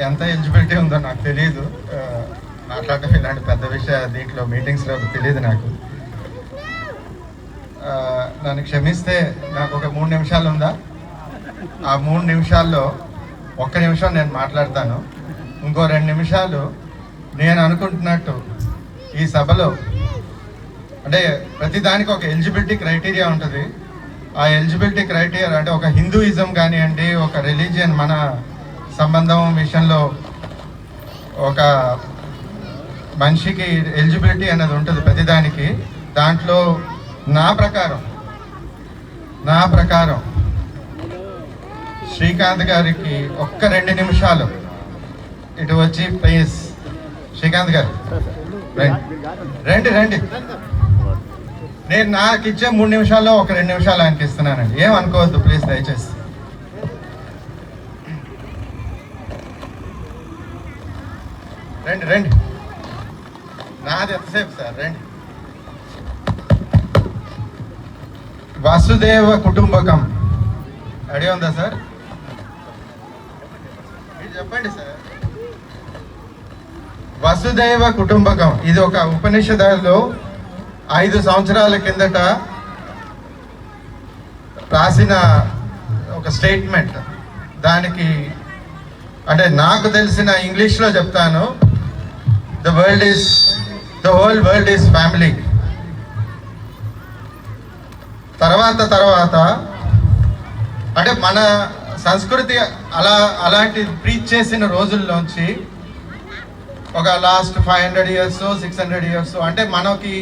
ఎంత ఎలిజిబిలిటీ ఉందో నాకు తెలియదు. మాట్లాడటం ఇలాంటి పెద్ద విషయం దీంట్లో మీటింగ్స్లో తెలియదు నాకు. నన్ను క్షమిస్తే నాకు ఒక 3 నిమిషాలు ఉందా? ఆ 3 నిమిషాల్లో 1 నిమిషం నేను మాట్లాడతాను. ఇంకో 2 నిమిషాలు నేను అనుకుంటున్నట్టు ఈ సభలో అంటే ప్రతిదానికి ఒక ఎలిజిబిలిటీ క్రైటీరియా ఉంటుంది. ఆ ఎలిజిబిలిటీ క్రైటీరియా అంటే ఒక హిందూయిజం కానివ్వండి, ఒక రిలీజియన్ మన సంబంధం విషయంలో ఒక మనిషికి ఎలిజిబిలిటీ అనేది ఉంటుంది ప్రతిదానికి. దాంట్లో నా ప్రకారం శ్రీకాంత్ గారికి 2 నిమిషాలు ఇటు వచ్చి ప్లీజ్. శ్రీకాంత్ గారు రండి. నేను నాకు ఇచ్చే 3 నిమిషాల్లో 2 నిమిషాలు ఆయనకి ఇస్తున్నానండి. ఏమనుకోవద్దు ప్లీజ్, దయచేసి. రండి. నాది ఎంతసేపు సార్? రండి. వసుదేవ కుటుంబకం అడిగి ఉందా సార్? మీరు చెప్పండి సార్. వసుదైవ కుటుంబకం ఇది ఒక ఉపనిషత్తులో 5 సంవత్సరాల కిందట రాసిన ఒక స్టేట్మెంట్. దానికి అంటే నాకు తెలిసిన ఇంగ్లీష్లో చెప్తాను. The whole world is family. తర్వాత అంటే మన సంస్కృతి అలాంటి ప్రీచ్ చేసిన రోజుల్లోంచి ఒక లాస్ట్ 500 years 600 years అంటే మనకి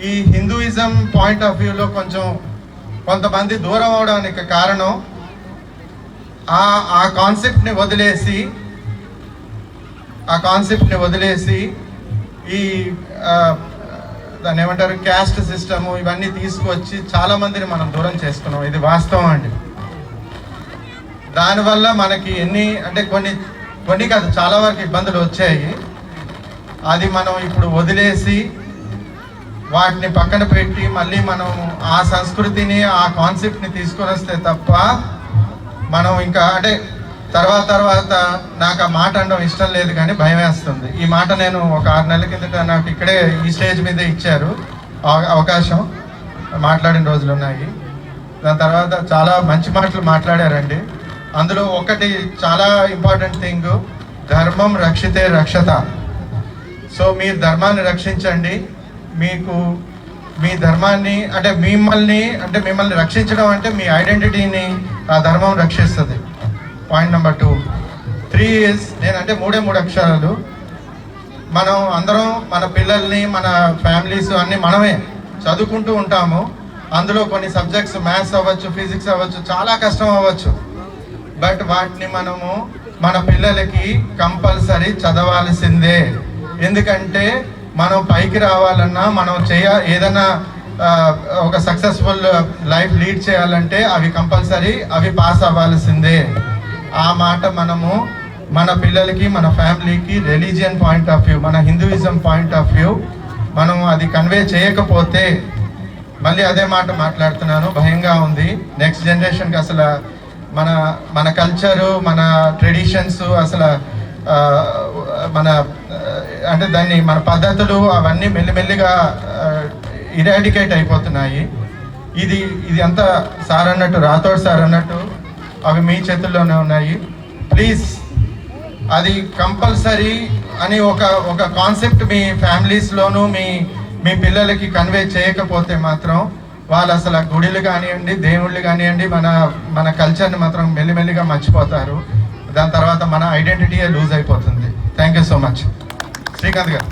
ఈ హిందూయిజం పాయింట్ ఆఫ్ వ్యూలో కొంతమంది దూరం అవడానికి కారణం ఆ కాన్సెప్ట్ని వదిలేసి ఈ దాన్ని ఏమంటారు క్యాస్ట్ సిస్టము ఇవన్నీ తీసుకువచ్చి చాలా మందిని మనం దూరం చేసుకున్నాం. ఇది వాస్తవం అండి. దానివల్ల మనకి అంటే కొన్ని కాదు చాలా వరకు ఇబ్బందులు వచ్చాయి. అది మనం ఇప్పుడు వదిలేసి వాటిని పక్కన పెట్టి మళ్ళీ మనం ఆ సంస్కృతిని ఆ కాన్సెప్ట్ని తీసుకొని వస్తే తప్ప మనం ఇంకా అంటే తర్వాత నాకు ఆ మాట అనడం ఇష్టం లేదు, కానీ భయం వేస్తుంది. ఈ మాట నేను ఒక 6 నెలల కిందట నాకు ఇక్కడే ఈ స్టేజ్ మీద ఇచ్చారు అవకాశం, మాట్లాడిన రోజులు ఉన్నాయి. దాని తర్వాత చాలా మంచి మాటలు మాట్లాడారండి. అందులో ఒకటి చాలా ఇంపార్టెంట్ థింగ్, ధర్మం రక్షితే రక్షత. సో మీరు ధర్మాన్ని రక్షించండి. మీకు మీ ధర్మాన్ని అంటే మిమ్మల్ని రక్షించడం అంటే మీ ఐడెంటిటీని ఆ ధర్మం రక్షిస్తుంది. Point number 2. 3 is నేనంటే 3 అక్షరాలు. మనం అందరం మన పిల్లల్ని మన ఫ్యామిలీస్ అన్నీ మనమే చదువుకుంటూ ఉంటాము. అందులో కొన్ని సబ్జెక్ట్స్ మ్యాథ్స్ అవ్వచ్చు, ఫిజిక్స్ అవ్వచ్చు, చాలా కష్టం అవ్వచ్చు. బట్ వాటిని మనము మన పిల్లలకి కంపల్సరీ చదవాల్సిందే. ఎందుకంటే మనం పైకి రావాలన్నా మనం ఏదైనా ఒక సక్సెస్ఫుల్ లైఫ్ లీడ్ చేయాలంటే అవి కంపల్సరీ పాస్ అవ్వాల్సిందే. ఆ మాట మనము మన పిల్లలకి మన ఫ్యామిలీకి రిలీజియన్ పాయింట్ ఆఫ్ వ్యూ, మన హిందూయిజం పాయింట్ ఆఫ్ వ్యూ మనం అది కన్వే చేయకపోతే మళ్ళీ అదే మాట మాట్లాడుతున్నాను, భయంగా ఉంది. నెక్స్ట్ జనరేషన్కి అసలు మన కల్చరు, మన ట్రెడిషన్స్, అసలు అంటే మన పద్ధతులు అవన్నీ మెల్లిమెల్లిగా ఇరాడికేట్ అయిపోతున్నాయి. ఇది అంతా సార్ అన్నట్టు, రాథోడ్ సార్ అన్నట్టు అవి మీ చేతుల్లోనే ఉన్నాయి. ప్లీజ్ అది కంపల్సరీ అని ఒక కాన్సెప్ట్ మీ ఫ్యామిలీస్లోనూ మీ పిల్లలకి కన్వే చేయకపోతే మాత్రం వాళ్ళు అసలు గుడిలు కానివ్వండి, దేవుళ్ళు కానివ్వండి, మన కల్చర్ని మాత్రం మెల్లిమెల్లిగా మర్చిపోతారు. దాని తర్వాత మన ఐడెంటిటీయే లూజ్ అయిపోతుంది. Thank you so much. Srikanth గారు.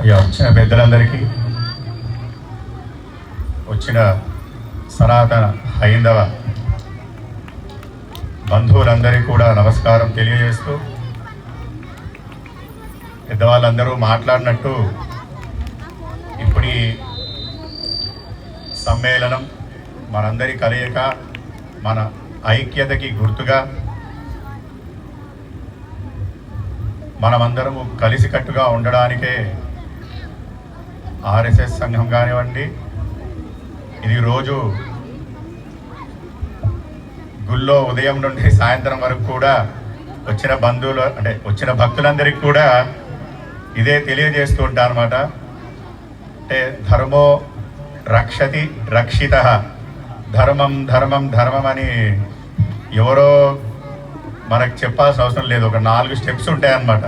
అయ్యా, వచ్చిన పెద్దలందరికీ, వచ్చిన సనాతన హైందవ బంధువులందరికీ కూడా నమస్కారం తెలియజేస్తూ, పెద్దవాళ్ళందరూ మాట్లాడినట్టు ఇప్పుడు ఈ సమ్మేళనం మనందరి కలయిక, మన ఐక్యతకి గుర్తుగా మనమందరము కలిసికట్టుగా ఉండడానికే ఆర్ఎస్ఎస్ సంఘం కానివ్వండి, ఇది రోజు గుళ్ళో ఉదయం నుండి సాయంత్రం వరకు కూడా వచ్చిన బంధువులు అంటే వచ్చిన భక్తులందరికీ కూడా ఇదే తెలియజేస్తూ ఉంటారు అనమాట. అంటే ధర్మో రక్షతి రక్షిత, ధర్మం ధర్మం ధర్మం అని ఎవరో మనకు చెప్పాల్సిన అవసరం లేదు. ఒక 4 స్టెప్స్ ఉంటాయన్నమాట.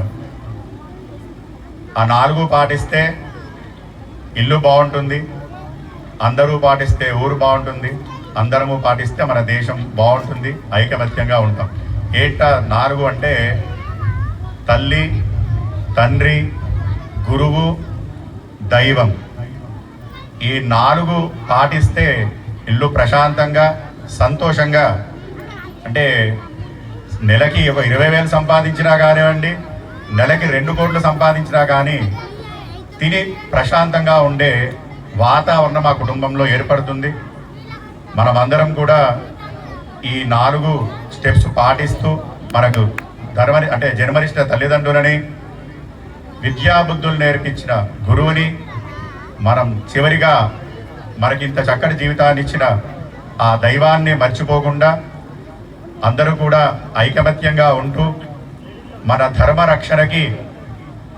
ఆ 4 పాటిస్తే ఇల్లు బాగుంటుంది, అందరూ పాటిస్తే ఊరు బాగుంటుంది, అందరము పాటిస్తే మన దేశం బాగుంటుంది, ఐకమత్యంగా ఉంటాం. ఏంటా 4 అంటే తల్లి, తండ్రి, గురువు, దైవం. ఈ 4 పాటిస్తే ఇల్లు ప్రశాంతంగా సంతోషంగా, అంటే నెలకి 20,000 సంపాదించినా కానివ్వండి, నెలకి 2 కోట్లు సంపాదించినా కానీ తిని ప్రశాంతంగా ఉండే వాతావరణం మా కుటుంబంలో ఏర్పడుతుంది. మనమందరం కూడా ఈ 4 స్టెప్స్ పాటిస్తూ మనకు అంటే జన్మనిష్ట తల్లిదండ్రులని, విద్యాబుద్ధులు నేర్పించిన గురువుని, మనం చివరిగా మనకింత చక్కటి జీవితాన్ని ఇచ్చిన ఆ దైవాన్ని మర్చిపోకుండా అందరూ కూడా ఐకమత్యంగా ఉంటూ మన ధర్మ రక్షణకి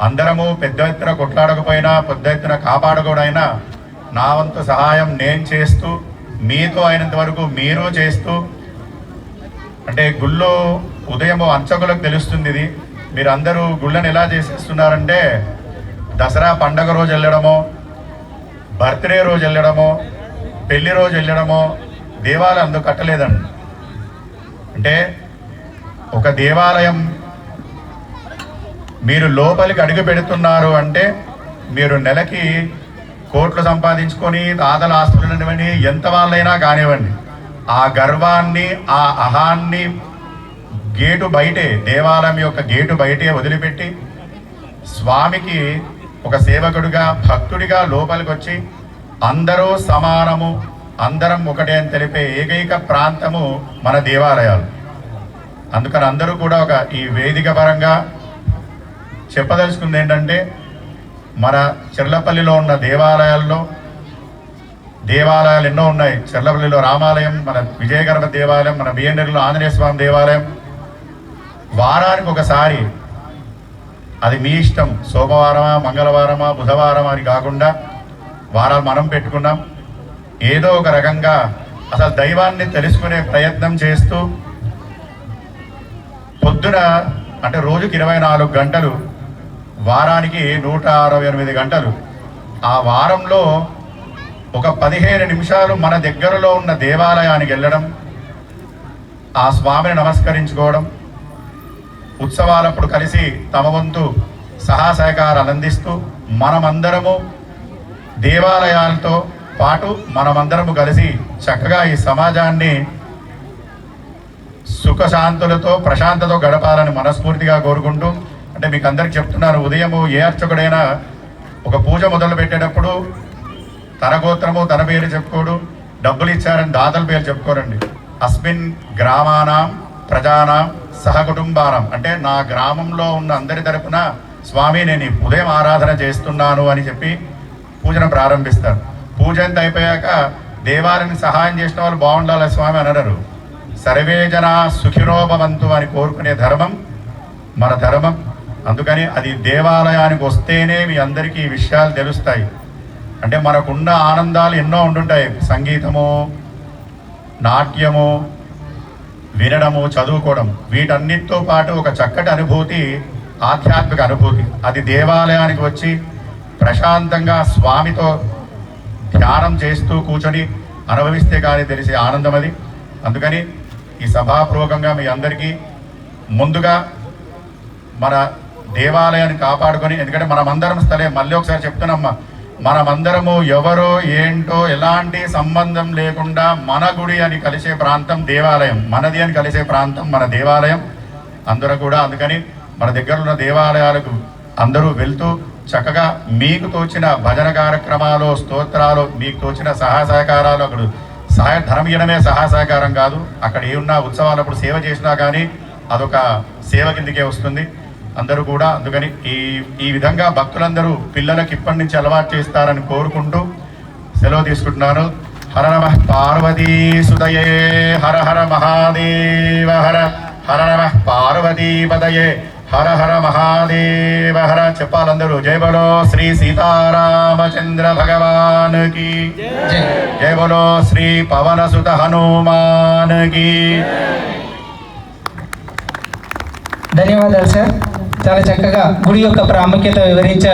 అందరము పెద్ద ఎత్తున కొట్లాడకపోయినా పెద్ద ఎత్తున కాపాడకూడైనా నా వంతు సహాయం నేను చేస్తూ, మీతో అయినంత వరకు మీరు చేస్తూ, అంటే గుళ్ళో ఉదయం అర్చకులకు తెలుస్తుంది ఇది. మీరు అందరూ గుళ్ళని ఎలా చేసేస్తున్నారంటే దసరా పండగ రోజు వెళ్ళడమో, బర్త్డే రోజు వెళ్ళడమో, పెళ్లి రోజు వెళ్ళడమో దేవాలయం అందుకు కట్టలేదండి. అంటే ఒక దేవాలయం మీరు లోపలికి అడుగు పెడుతున్నారు అంటే మీరు నెలకి కోట్లు సంపాదించుకొని తాతల ఆస్తులనివ్వండి, ఎంత వాళ్ళైనా కానివ్వండి, ఆ గర్వాన్ని ఆ అహాన్ని గేటు బయటే, దేవాలయం యొక్క గేటు బయటే వదిలిపెట్టి స్వామికి ఒక సేవకుడిగా భక్తుడిగా లోపలికి వచ్చి అందరూ సమానము, అందరం ఒకటే అని తెలిపే ఏకైక ప్రాంతము మన దేవాలయాలు. అందుకని అందరూ కూడా ఒక ఈ వేదిక పరంగా చెప్పదలుచుకుంది ఏంటంటే, మన చెర్లపల్లిలో ఉన్న దేవాలయాలు ఎన్నో ఉన్నాయి. చెర్లపల్లిలో రామాలయం, మన విజయగర్భ దేవాలయం, మన బిఎన్ఆర్లో ఆంజనేయ స్వామి దేవాలయం. వారానికి ఒకసారి, అది మీ ఇష్టం, సోమవారమా మంగళవారమా బుధవారమా అని కాకుండా వారాలు మనం పెట్టుకున్నాం. ఏదో ఒక రకంగా అసలు దైవాన్ని తెలుసుకునే ప్రయత్నం చేస్తూ పొద్దున అంటే రోజుకి 24 గంటలు, వారానికి 168 గంటలు, ఆ వారంలో ఒక 15 నిమిషాలు మన దగ్గరలో ఉన్న దేవాలయానికి వెళ్ళడం, ఆ స్వామిని నమస్కరించుకోవడం, ఉత్సవాలప్పుడు కలిసి తమ వంతు సహాసహకారాలు అందిస్తూ మనమందరము దేవాలయాలతో పాటు మనమందరము కలిసి చక్కగా ఈ సమాజాన్ని సుఖశాంతులతో ప్రశాంతతో గడపాలని మనస్ఫూర్తిగా కోరుకుంటూ, అంటే మీకు అందరికి చెప్తున్నాను, ఉదయము ఏ అర్చకుడైనా ఒక పూజ మొదలు పెట్టేటప్పుడు తన గోత్రము తన పేరు చెప్పుకోడు, డబ్బులు ఇచ్చారని దాతల పేరు చెప్పుకోరండి. అస్మిన్ గ్రామానాం ప్రజానాం సహకుటుంబానం, అంటే నా గ్రామంలో ఉన్న అందరి తరపున స్వామి నేను ఉదయం ఆరాధన చేస్తున్నాను అని చెప్పి పూజను ప్రారంభిస్తారు. పూజ అంతా అయిపోయాక దేవాలయానికి సహాయం చేసిన వాళ్ళు బాగుండాలి స్వామి అనరు. సర్వే జన సుఖినోభవంతు అని కోరుకునే ధర్మం మన ధర్మం. అందుకని అది దేవాలయానికి వస్తేనే మీ అందరికీ ఈ విషయాలు తెలుస్తాయి. అంటే మనకున్న ఆనందాలు ఎన్నో ఉండుంటాయి, సంగీతము, నాట్యము, వినడము, చదువుకోవడం, వీటన్నిటితో పాటు ఒక చక్కటి అనుభూతి, ఆధ్యాత్మిక అనుభూతి. అది దేవాలయానికి వచ్చి ప్రశాంతంగా స్వామితో ధ్యానం చేస్తూ కూర్చొని అనుభవిస్తే కానీ తెలిసే ఆనందం అది. అందుకని ఈ సభాపూర్వకంగా మీ అందరికీ ముందుగా మన దేవాలయాన్ని కాపాడుకొని, ఎందుకంటే మనమందరం మళ్ళీ ఒకసారి చెప్తున్నామ్మా, మనమందరము ఎవరో ఏంటో ఎలాంటి సంబంధం లేకుండా మన గుడి అని కలిసే ప్రాంతం దేవాలయం, మనది అని కలిసే ప్రాంతం మన దేవాలయం అందరూ కూడా. అందుకని మన దగ్గర ఉన్న దేవాలయాలకు అందరూ వెళ్తూ చక్కగా మీకు తోచిన భజన కార్యక్రమాలు, స్తోత్రాలు, మీకు తోచిన సహాయకారాలు, అక్కడ ధనం ఇవ్వడమే సహాయకారం కాదు, అక్కడ ఏమున్నా ఉత్సవాలప్పుడు సేవ చేసినా కానీ అదొక సేవ కిందకే వస్తుంది అందరూ కూడా. అందుకని ఈ విధంగా భక్తులందరూ పిల్లలకి ఇప్పటి నుంచి అలవాటు చేస్తారని కోరుకుంటూ సెలవు తీసుకుంటున్నాను. హర నమః పార్వతీసుదయే హర హర మహాదేవ హర హర నమః పార్వతీపదయే హర హర మహాదేవ హర. చెప్పాలందరూ జై బలో శ్రీ సీతారామచంద్ర భగవాన్ కి, జై బలో శ్రీ పవన సుత హనుమాన్ కి. ధన్యవాదాలు సార్. చాలా చక్కగా గుడి యొక్క ప్రాముఖ్యత వివరించారు.